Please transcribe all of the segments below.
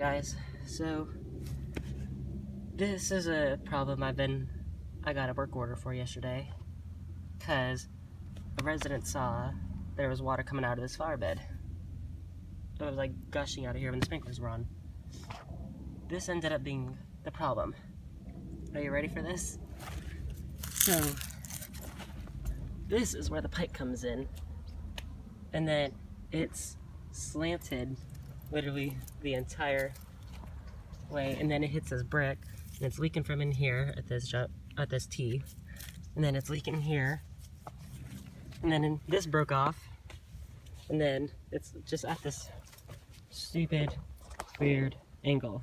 Guys, so this is a problem I got a work order for yesterday because a resident saw there was water coming out of this flower bed. It was like gushing out of here when the sprinklers were on. This ended up being the problem. Are you ready for this? So this is where the pipe comes in, and then it's slanted literally the entire way, and then it hits this brick, and it's leaking from in here at this T, and then it's leaking here, and then this broke off, and then it's just at this stupid, weird angle.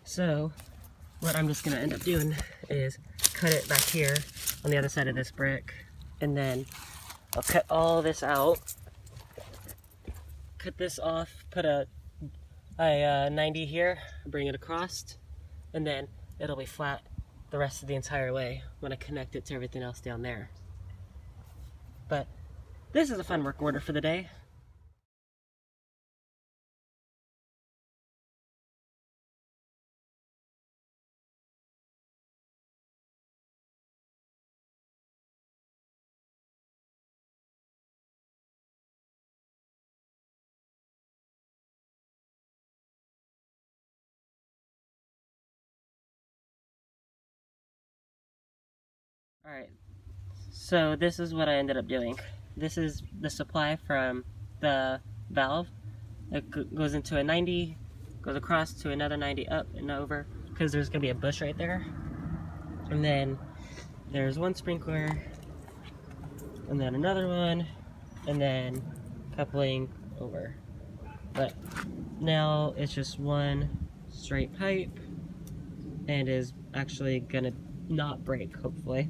So what I'm just gonna end up doing is cut it back here on the other side of this brick, and then I'll cut all this out, cut this off, put a 90 here, bring it across, and then it'll be flat the rest of the entire way when I connect it to everything else down there. But this is a fun work order for the day. Alright, so this is what I ended up doing. This is the supply from the valve. It goes into a 90, goes across to another 90, up and over, because there's going to be a bush right there. And then there's one sprinkler, and then another one, and then coupling over. But now it's just one straight pipe, and is actually going to not break, hopefully.